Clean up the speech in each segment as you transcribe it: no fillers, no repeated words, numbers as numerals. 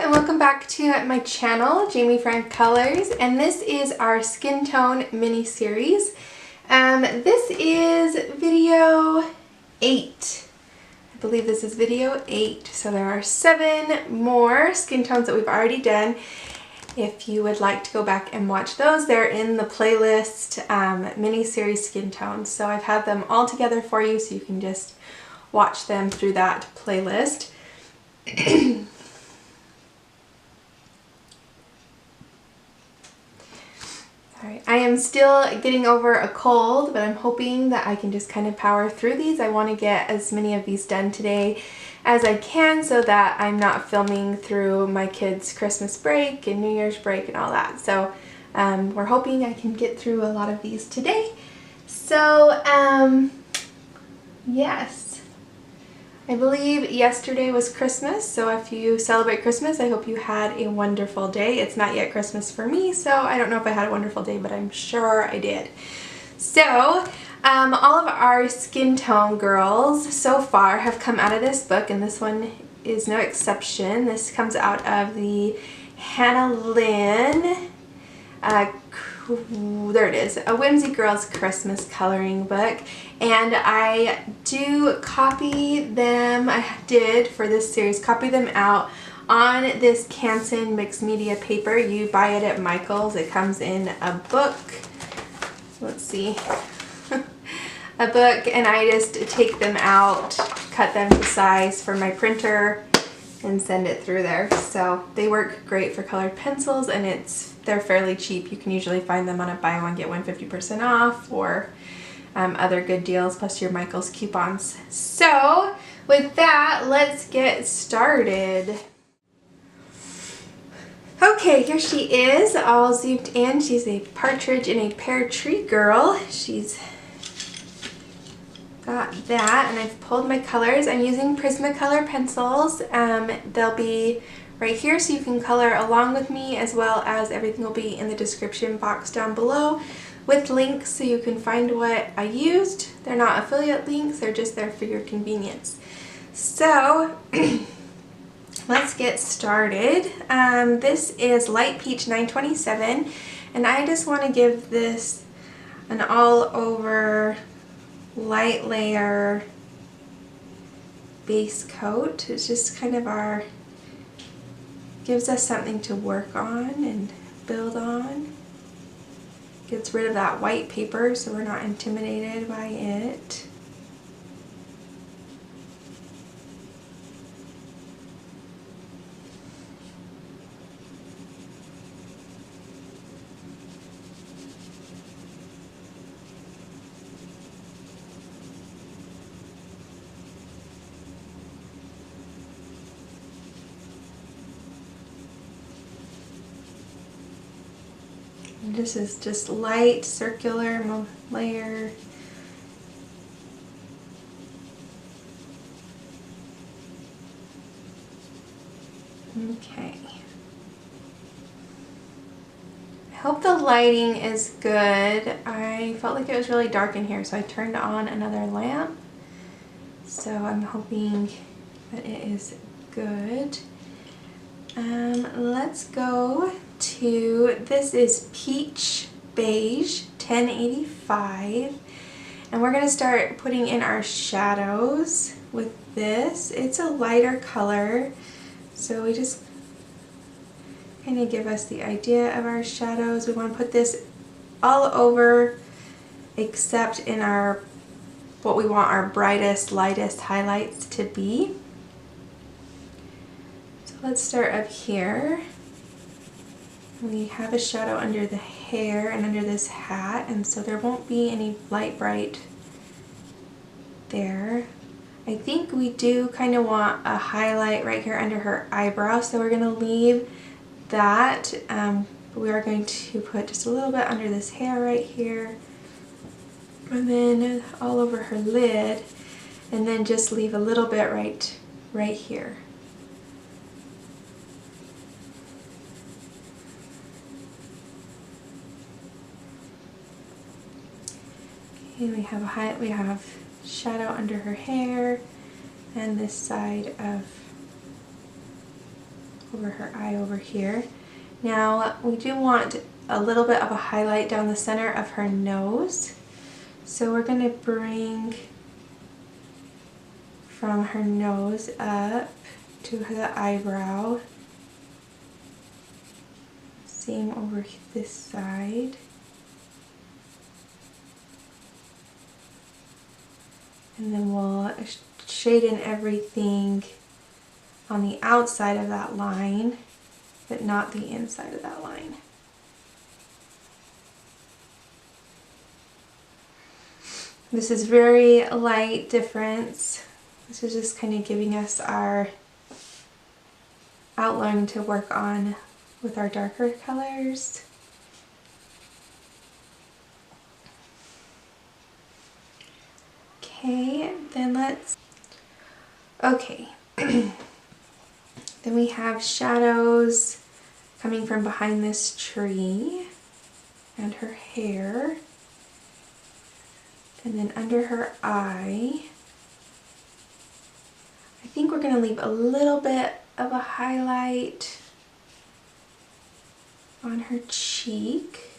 and welcome back to my channel, Jamie Frank Colors, and this is our skin tone mini series. This is video 8. I believe this is video 8, so there are 7 more skin tones that we've already done. If you would like to go back and watch those, they're in the playlist mini series skin tones. So I've had them all together for you so you can just watch them through that playlist. Alright, I am still getting over a cold, but I'm hoping that I can just kind of power through these. I want to get as many of these done today as I can so that I'm not filming through my kids' Christmas break and New Year's break and all that. So we're hoping I can get through a lot of these today. So yes, I believe yesterday was Christmas, so if you celebrate Christmas, I hope you had a wonderful day. It's not yet Christmas for me, so I don't know if I had a wonderful day, but I'm sure I did. So all of our skin tone girls so far have come out of this book, and this one is no exception. This comes out of the Hannah Lynn, there it is, A Whimsy Girls Christmas coloring book, and I do copy them, I did for this series, copy them out on this Canson mixed media paper. You buy it at Michael's. It comes in a book. Let's see. A book, and I just take them out, cut them to size for my printer, and send it through there. So they work great for colored pencils, and they're fairly cheap. You can usually find them on a buy one get one 50% off, or other good deals, plus your Michael's coupons. So with that, let's get started. Okay, here she is, all zoomed in. She's a partridge in a pear tree girl. She's got that, and I've pulled my colors. I'm using Prismacolor pencils. They'll be right here so you can color along with me, as well as everything will be in the description box down below with links so you can find what I used. They're not affiliate links, they're just there for your convenience. So let's get started. This is Light Peach 927, and I just want to give this an all over light layer base coat. It's just kind of gives us something to work on and build on. Gets rid of that white paper so we're not intimidated by it. This is just light circular layer. Okay. I hope the lighting is good. I felt like it was really dark in here, so I turned on another lamp. So I'm hoping that it is good. Let's go to, this is Peach Beige 1085, and we're going to start putting in our shadows with this. It's a lighter color, so we just kind of give us the idea of our shadows. We want to put this all over except in what we want our brightest, lightest highlights to be. So let's start up here. We have a shadow under the hair and under this hat, and so there won't be any light bright there. I think we do kind of want a highlight right here under her eyebrow, so we're going to leave that. We are going to put just a little bit under this hair right here, and then all over her lid, and then just leave a little bit right here. Okay, we have shadow under her hair and this side of over her eye over here. Now we do want a little bit of a highlight down the center of her nose. So we're going to bring from her nose up to the eyebrow. Same over this side. And then we'll shade in everything on the outside of that line, but not the inside of that line. This is very light difference. This is just kind of giving us our outline to work on with our darker colors. Okay, then then we have shadows coming from behind this tree and her hair. And then under her eye, I think we're going to leave a little bit of a highlight on her cheek.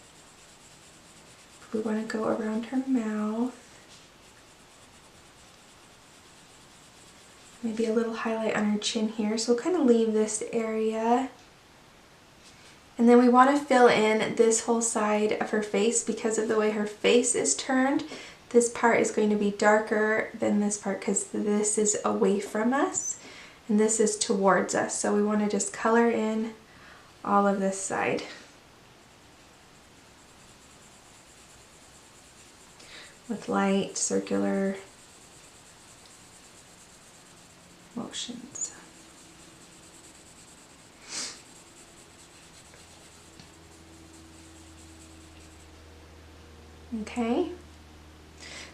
We want to go around her mouth. Maybe a little highlight on her chin here. So we'll kind of leave this area. And then we want to fill in this whole side of her face because of the way her face is turned. This part is going to be darker than this part because this is away from us and this is towards us. So we want to just color in all of this side. With light, circular motions. Okay.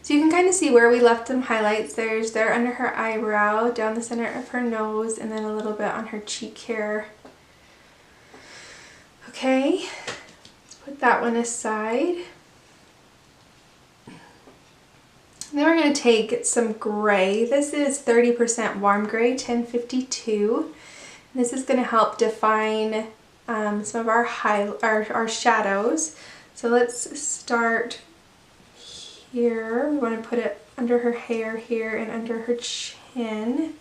So you can kind of see where we left some highlights. There's there under her eyebrow, down the center of her nose, and then a little bit on her cheek here. Okay, let's put that one aside. Then we're going to take some gray. This is 30% warm gray, 1052. This is going to help define some of our shadows. So let's start here. We want to put it under her hair here and under her chin.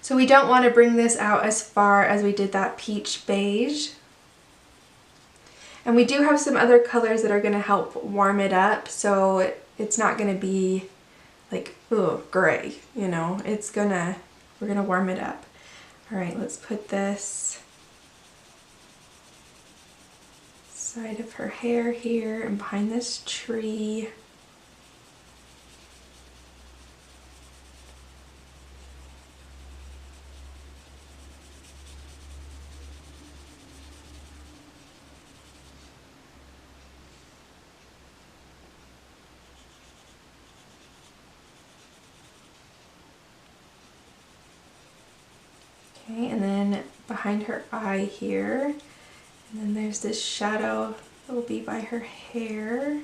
So we don't want to bring this out as far as we did that peach beige. And we do have some other colors that are going to help warm it up, so it's not going to be like, oh, gray, you know, we're going to warm it up. All right, let's put this side of her hair here and behind this tree. Okay, and then behind her eye here, and then there's this shadow that will be by her hair.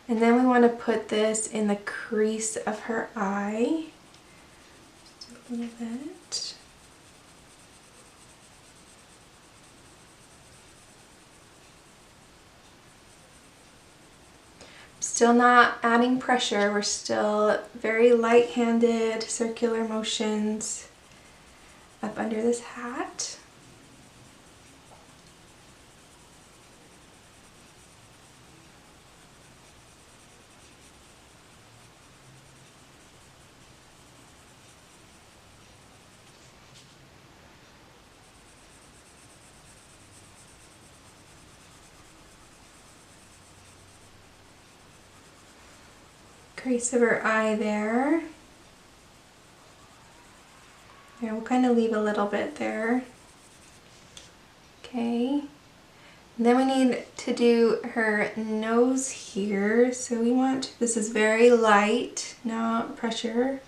And then we want to put this in the crease of her eye, just a little bit. Still not adding pressure, we're still very light-handed, circular motions up under this hat. Crease of her eye there. Yeah, we'll kind of leave a little bit there. Okay. And then we need to do her nose here. So we want, this is very light, not pressure.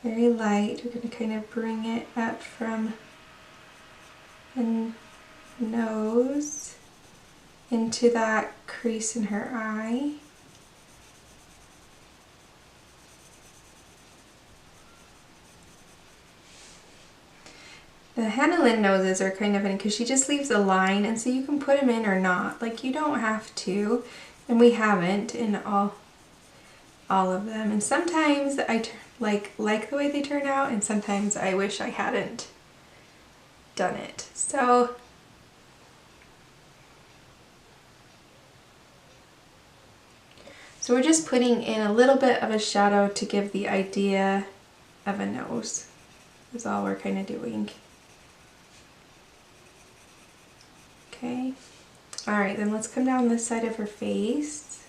Very light. We're going to kind of bring it up from the nose into that crease in her eye. The Hannah Lynn noses are kind of funny because she just leaves a line, and so you can put them in or not. Like, you don't have to, and we haven't in all of them. And sometimes I like the way they turn out, and sometimes I wish I hadn't done it. So we're just putting in a little bit of a shadow to give the idea of a nose. That's all we're kind of doing. Okay. Alright, then let's come down this side of her face.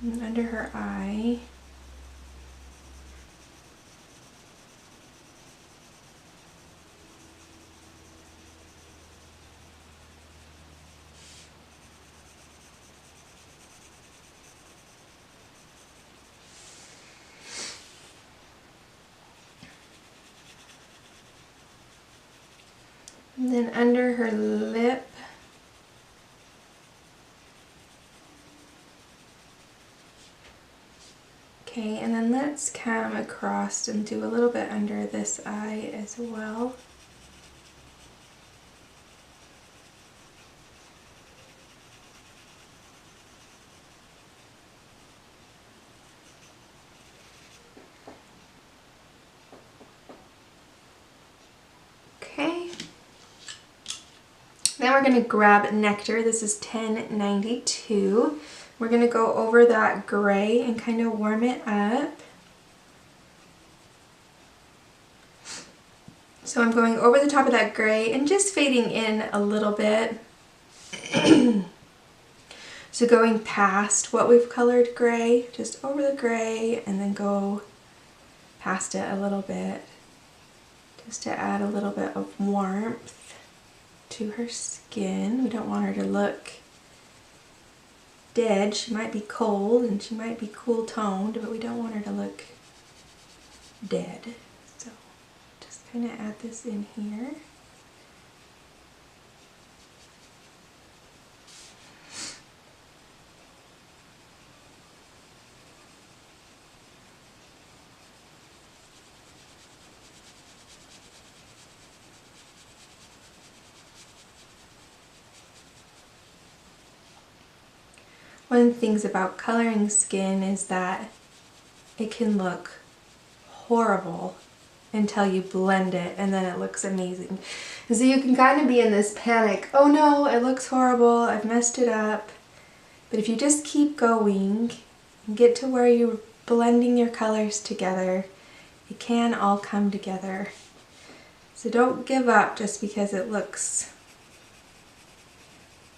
And under her eye. And then under her lip. Okay, and then let's come across and do a little bit under this eye as well. Okay. Now we're going to grab Nectar. This is 1092. We're going to go over that gray and kind of warm it up. So I'm going over the top of that gray and just fading in a little bit. So going past what we've colored gray, just over the gray, and then go past it a little bit, just to add a little bit of warmth to her skin. We don't want her to look dead. She might be cold and she might be cool toned, but we don't want her to look dead. So just kind of add this in here. One of the things about coloring skin is that it can look horrible until you blend it, and then it looks amazing. And so you can kind of be in this panic, oh no, it looks horrible, I've messed it up. But if you just keep going and get to where you're blending your colors together, it can all come together. So don't give up just because it looks,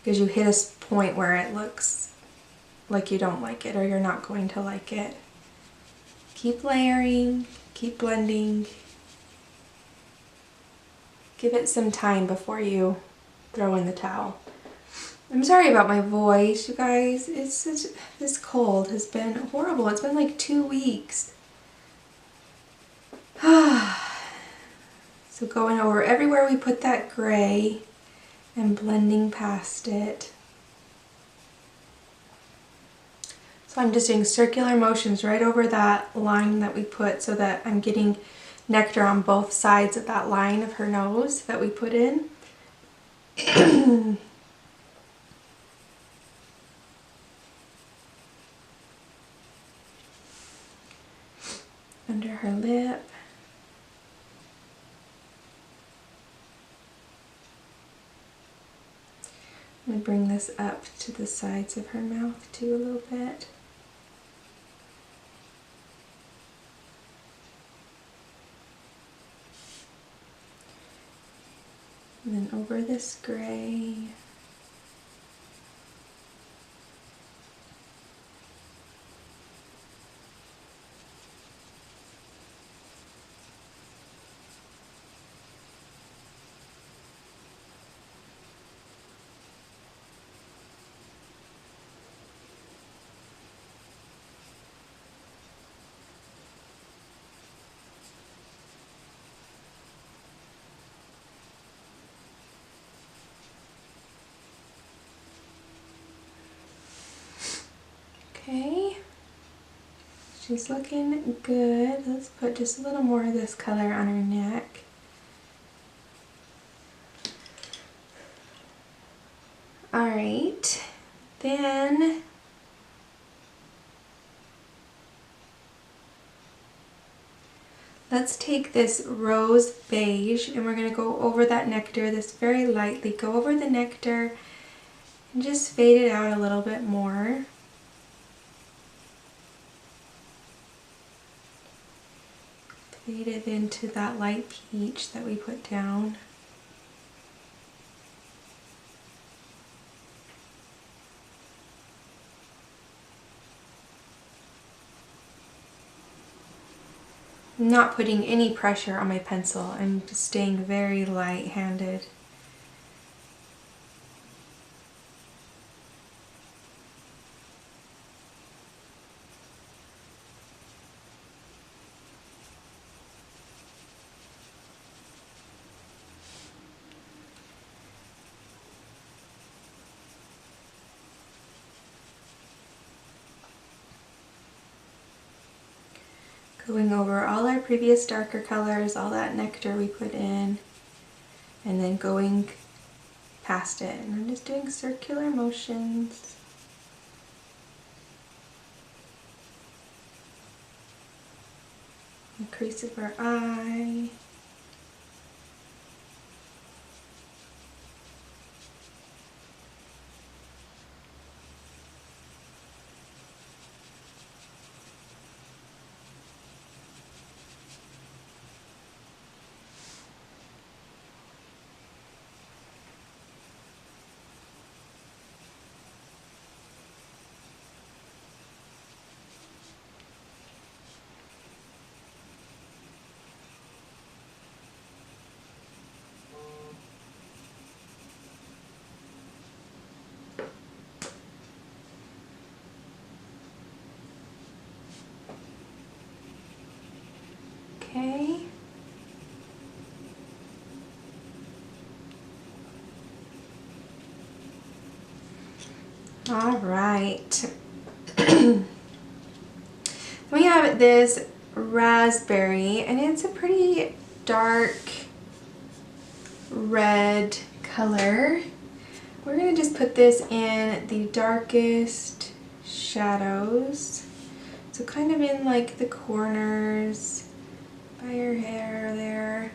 because you hit a point where it looks like you don't like it or you're not going to like it. Keep layering, keep blending. Give it some time before you throw in the towel. I'm sorry about my voice, you guys. This cold has been horrible. It's been like 2 weeks. So going over everywhere we put that gray and blending past it. So I'm just doing circular motions right over that line that we put so that I'm getting nectar on both sides of that line of her nose that we put in. Under her lip. I'm going to bring this up to the sides of her mouth too a little bit. And then over this gray. She's looking good. Let's put just a little more of this color on her neck. Alright, then let's take this Rose Beige and we're going to go over that Nectar, this very lightly. Go over the Nectar and just fade it out a little bit more. Fade it into that light peach that we put down. I'm not putting any pressure on my pencil. I'm just staying very light-handed. Going over all our previous darker colors, all that Nectar we put in, and then going past it. And I'm just doing circular motions. The crease of her eye. Okay. All right. Then we have this raspberry, and it's a pretty dark red color. We're going to just put this in the darkest shadows. So kind of in like the corners by her hair there.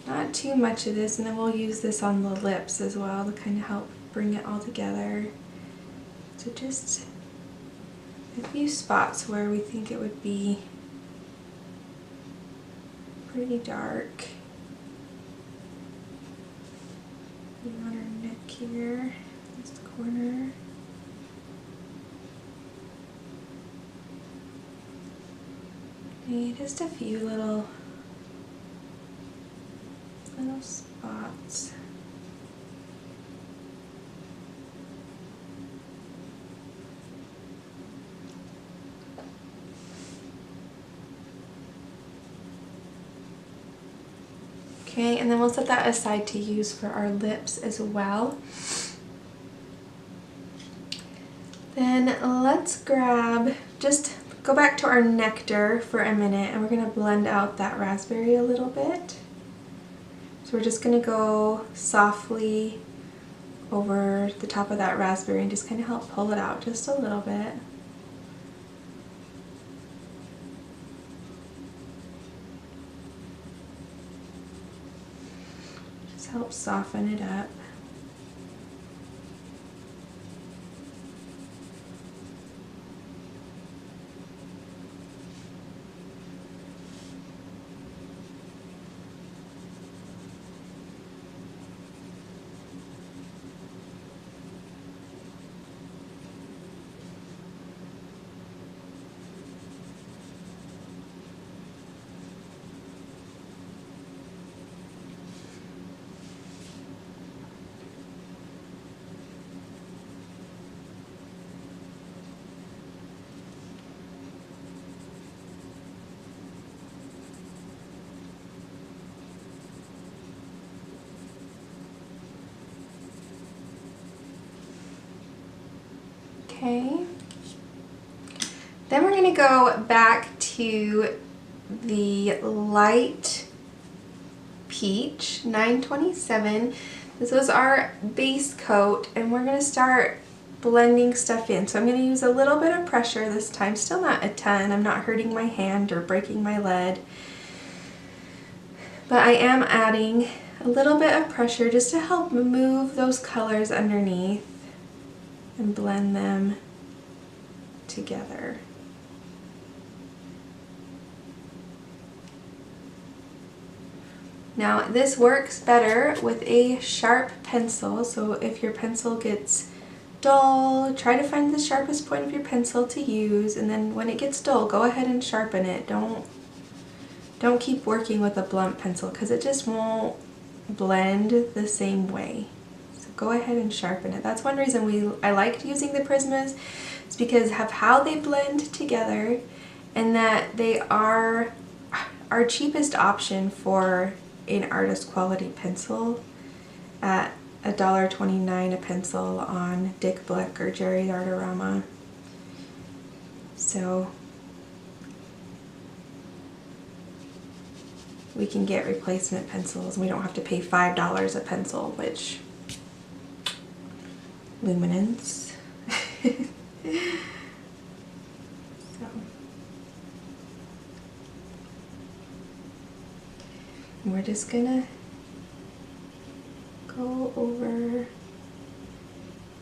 Not too much of this, and then we'll use this on the lips as well to kind of help bring it all together. So just a few spots where we think it would be pretty dark. On her neck here, this corner. Okay, just a few little spots. Okay, and then we'll set that aside to use for our lips as well. Then let's grab, just go back to our Nectar for a minute, and we're going to blend out that raspberry a little bit. So we're just going to go softly over the top of that raspberry and just kind of help pull it out just a little bit. Just help soften it up. Then we're going to go back to the light peach 927. This was our base coat, and we're going to start blending stuff in. So I'm going to use a little bit of pressure this time, still not a ton. I'm not hurting my hand or breaking my lead, but I am adding a little bit of pressure just to help move those colors underneath and blend them together. Now this works better with a sharp pencil, so if your pencil gets dull, try to find the sharpest point of your pencil to use, and then when it gets dull, go ahead and sharpen it. Don't keep working with a blunt pencil because it just won't blend the same way. So go ahead and sharpen it. That's one reason I liked using the Prismas, is because of how they blend together, and that they are our cheapest option for an artist quality pencil at $1.29 a pencil on Dick Blick or Jerry's Artorama. So we can get replacement pencils and we don't have to pay $5 a pencil, which luminance. So we're just gonna go over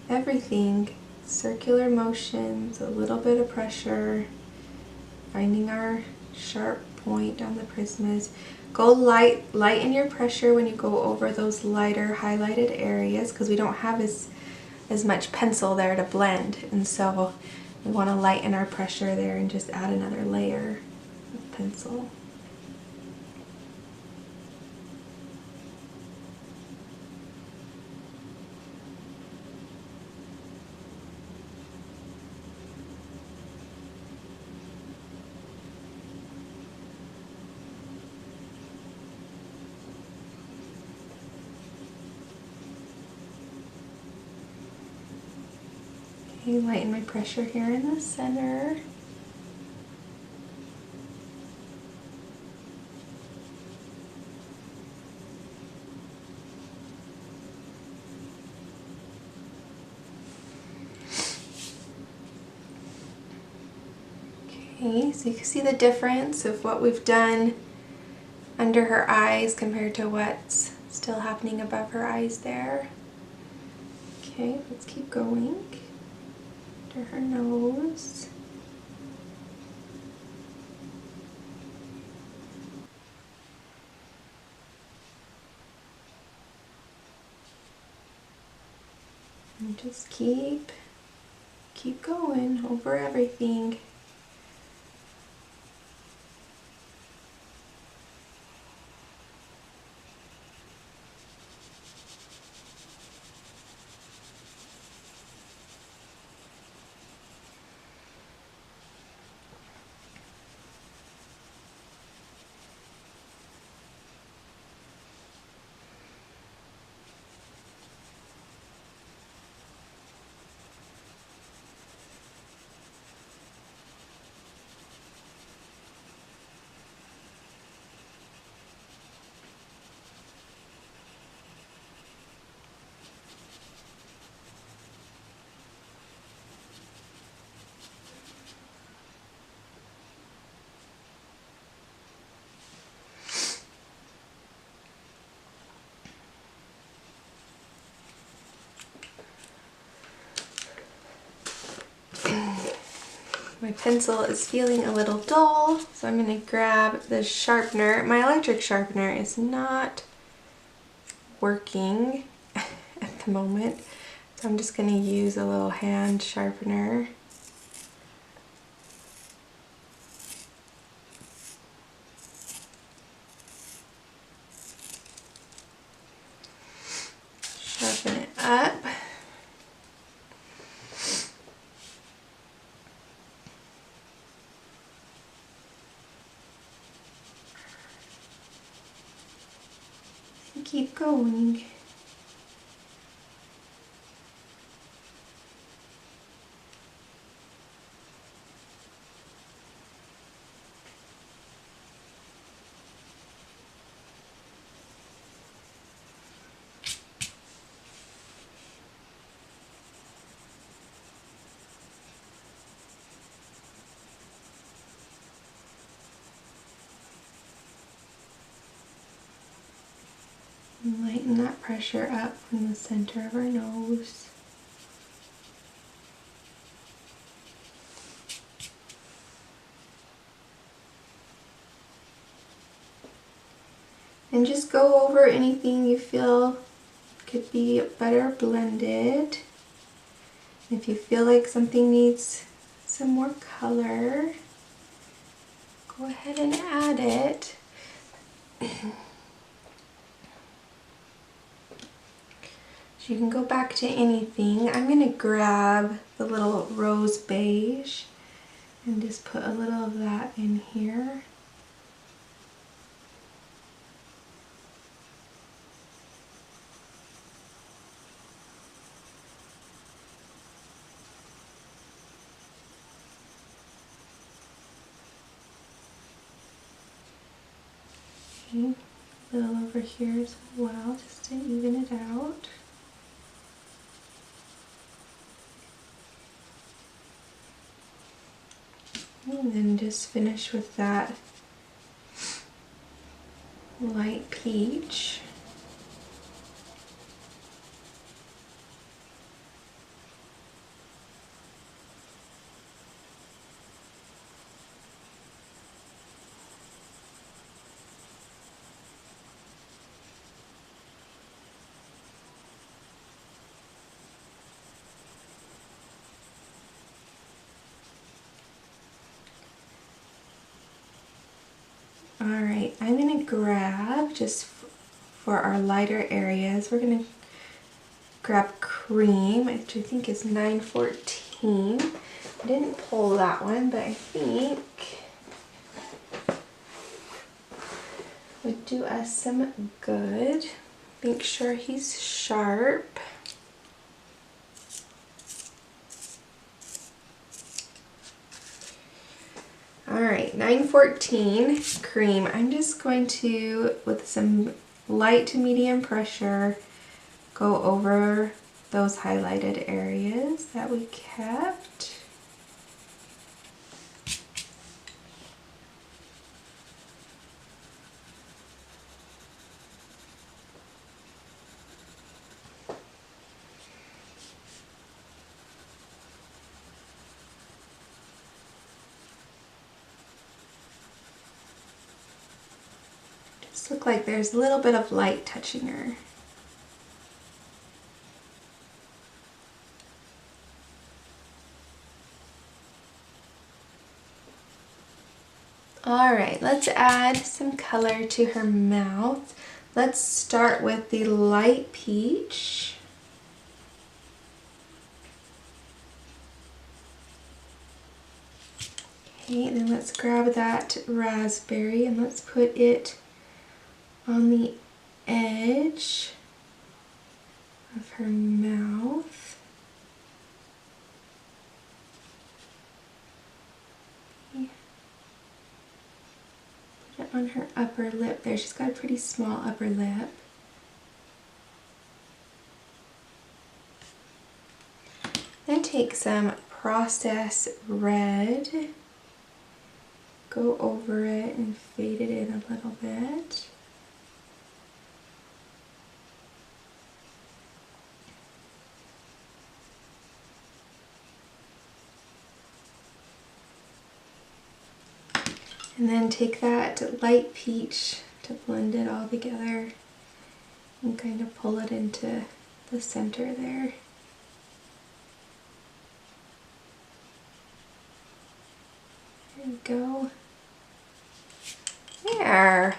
everything, circular motions, a little bit of pressure, finding our sharp point on the Prismas. Go lighten your pressure when you go over those lighter highlighted areas, because we don't have as much pencil there to blend, and so we want to lighten our pressure there and just add another layer of pencil. Okay, lighten my pressure here in the center. Okay, so you can see the difference of what we've done under her eyes compared to what's still happening above her eyes there. Okay, let's keep going. Under her nose. And just keep going over everything. My pencil is feeling a little dull, so I'm going to grab the sharpener. My electric sharpener is not working at the moment, so I'm just going to use a little hand sharpener. Sharpen it up. Keep going. Tighten that pressure up from the center of our nose. And just go over anything you feel could be better blended. If you feel like something needs some more color, go ahead and add it. So you can go back to anything. I'm going to grab the little Rose Beige and just put a little of that in here. Okay, a little over here as well, just to even it out. And then just finish with that light peach. Alright, I'm going to grab, just for our lighter areas, we're going to grab cream, which I think is 914. I didn't pull that one, but I think would do us some good. Make sure he's sharp. Alright, 914 cream. I'm just going to, with some light to medium pressure, go over those highlighted areas that we kept. Look like there's a little bit of light touching her. Alright, let's add some color to her mouth. Let's start with the light peach. Okay, then let's grab that raspberry and let's put it on the edge of her mouth. Okay. Put it on her upper lip there. She's got a pretty small upper lip. Then take some processed red, go over it and fade it in a little bit. And then take that light peach to blend it all together and kind of pull it into the center there. There we go. There.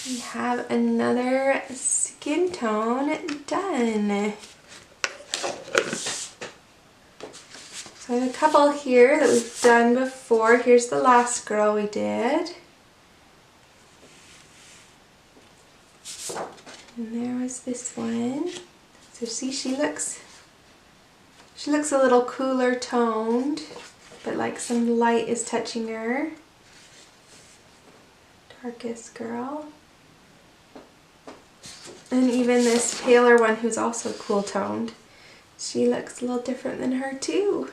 We have another skin tone done. So I have a couple here that we've done before. Here's the last girl we did. And there was this one. So see, she looks a little cooler toned, but like some light is touching her. Darkest girl. And even this paler one who's also cool toned, she looks a little different than her too.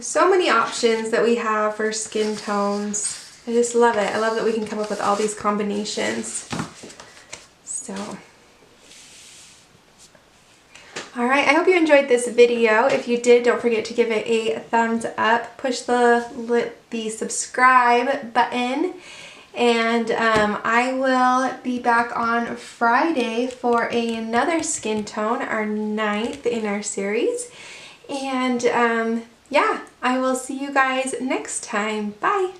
So many options that we have for skin tones. I just love it. I love that we can come up with all these combinations. So, alright, I hope you enjoyed this video. If you did, don't forget to give it a thumbs up. Push the subscribe button. And I will be back on Friday for another skin tone, our 9th in our series. And yeah, I will see you guys next time. Bye!